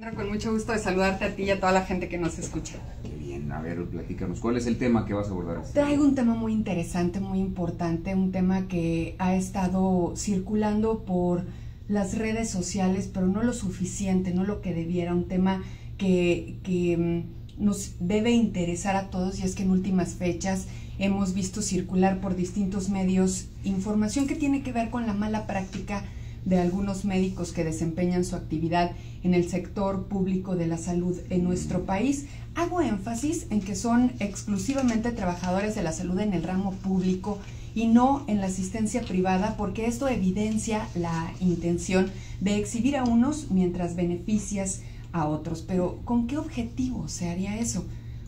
Con mucho gusto de saludarte a ti y a toda la gente que nos escucha. Qué bien, a ver, platícanos, ¿cuál es el tema que vas a abordar? Traigo un tema muy interesante, muy importante, un tema que ha estado circulando por las redes sociales, pero no lo suficiente, no lo que debiera, un tema que nos debe interesar a todos, y es que en últimas fechas hemos visto circular por distintos medios información que tiene que ver con la mala práctica de algunos médicos que desempeñan su actividad en el sector público de la salud en nuestro país. Hago énfasis en que son exclusivamente trabajadores de la salud en el ramo público y no en la asistencia privada, porque esto evidencia la intención de exhibir a unos mientras beneficias a otros. Pero ¿con qué objetivo se haría eso?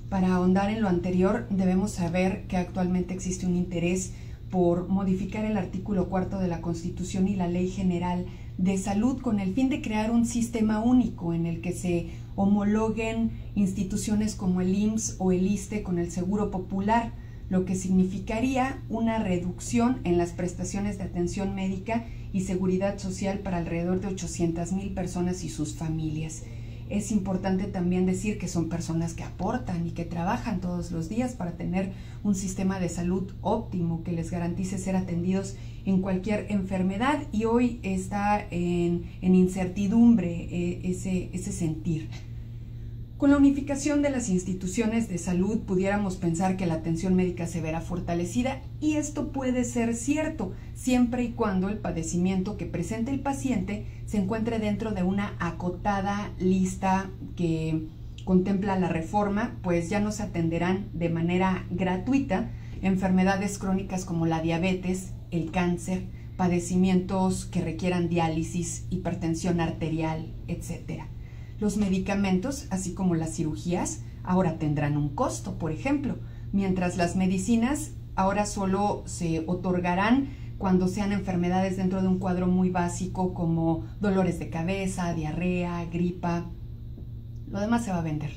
Para ahondar en lo anterior, debemos saber que actualmente existe un interés por modificar el artículo 4 de la Constitución y la Ley General de Salud con el fin de crear un sistema único en el que se homologuen instituciones como el IMSS o el ISSSTE con el Seguro Popular, lo que significaría una reducción en las prestaciones de atención médica y seguridad social para alrededor de 800,000 personas y sus familias. Es importante también decir que son personas que aportan y que trabajan todos los días para tener un sistema de salud óptimo que les garantice ser atendidos en cualquier enfermedad, y hoy está en incertidumbre ese sentir. Con la unificación de las instituciones de salud pudiéramos pensar que la atención médica se verá fortalecida, y esto puede ser cierto siempre y cuando el padecimiento que presente el paciente se encuentre dentro de una acotada lista que contempla la reforma, pues ya no se atenderán de manera gratuita enfermedades crónicas como la diabetes, el cáncer, padecimientos que requieran diálisis, hipertensión arterial, etc. Los medicamentos, así como las cirugías, ahora tendrán un costo, por ejemplo, mientras las medicinas ahora solo se otorgarán cuando sean enfermedades dentro de un cuadro muy básico como dolores de cabeza, diarrea, gripa. Lo demás se va a vender.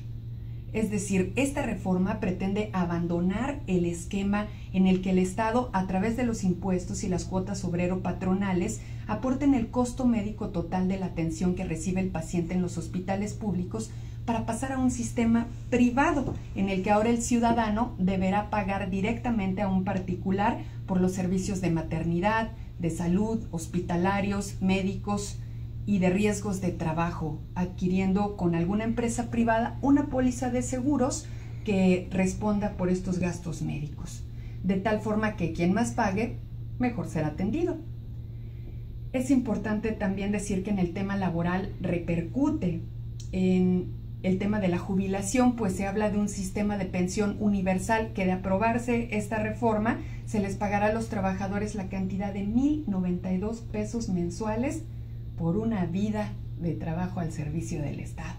Es decir, esta reforma pretende abandonar el esquema en el que el Estado, a través de los impuestos y las cuotas obrero-patronales, aporten el costo médico total de la atención que recibe el paciente en los hospitales públicos, para pasar a un sistema privado en el que ahora el ciudadano deberá pagar directamente a un particular por los servicios de maternidad, de salud, hospitalarios, médicos y de riesgos de trabajo, adquiriendo con alguna empresa privada una póliza de seguros que responda por estos gastos médicos, de tal forma que quien más pague, mejor será atendido. Es importante también decir que en el tema laboral repercute en el tema de la jubilación, pues se habla de un sistema de pensión universal que, de aprobarse esta reforma, se les pagará a los trabajadores la cantidad de 1,092 pesos mensuales por una vida de trabajo al servicio del Estado.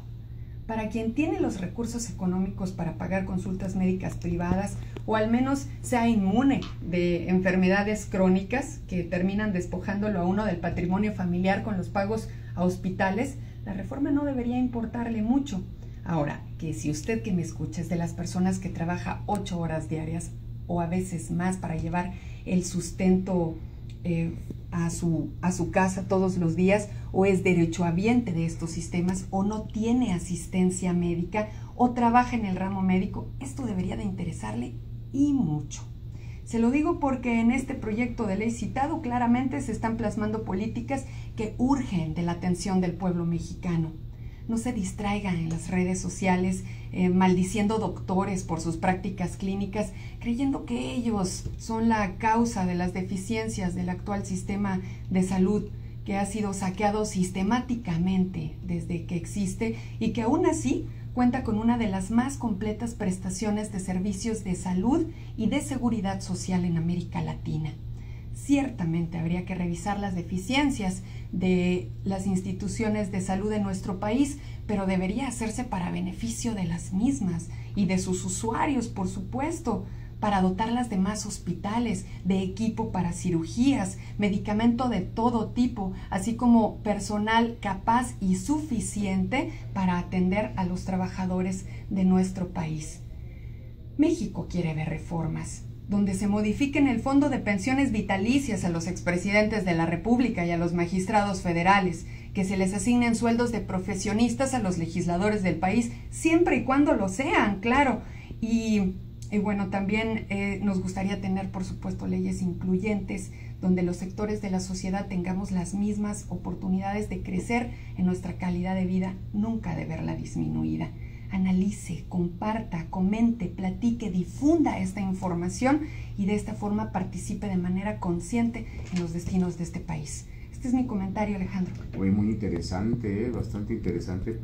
Para quien tiene los recursos económicos para pagar consultas médicas privadas, o al menos sea inmune de enfermedades crónicas que terminan despojándolo a uno del patrimonio familiar con los pagos a hospitales, la reforma no debería importarle mucho. Ahora, que si usted que me escucha es de las personas que trabaja 8 horas diarias o a veces más para llevar el sustento a su casa todos los días, o es derechohabiente de estos sistemas, o no tiene asistencia médica, o trabaja en el ramo médico, esto debería de interesarle y mucho. Se lo digo porque en este proyecto de ley citado claramente se están plasmando políticas que urgen de la atención del pueblo mexicano. No se distraigan en las redes sociales maldiciendo doctores por sus prácticas clínicas, creyendo que ellos son la causa de las deficiencias del actual sistema de salud, que ha sido saqueado sistemáticamente desde que existe y que aún así cuenta con una de las más completas prestaciones de servicios de salud y de seguridad social en América Latina. Ciertamente habría que revisar las deficiencias de las instituciones de salud de nuestro país, pero debería hacerse para beneficio de las mismas y de sus usuarios, por supuesto, para dotarlas de más hospitales, de equipo para cirugías, medicamento de todo tipo, así como personal capaz y suficiente para atender a los trabajadores de nuestro país. México quiere ver reformas donde se modifiquen el fondo de pensiones vitalicias a los expresidentes de la República y a los magistrados federales, que se les asignen sueldos de profesionistas a los legisladores del país, siempre y cuando lo sean, claro. Y bueno, también nos gustaría tener, por supuesto, leyes incluyentes, donde los sectores de la sociedad tengamos las mismas oportunidades de crecer en nuestra calidad de vida, nunca de verla disminuida. Analice, comparta, comente, platique, difunda esta información y de esta forma participe de manera consciente en los destinos de este país. Este es mi comentario, Alejandro. Muy interesante, bastante interesante.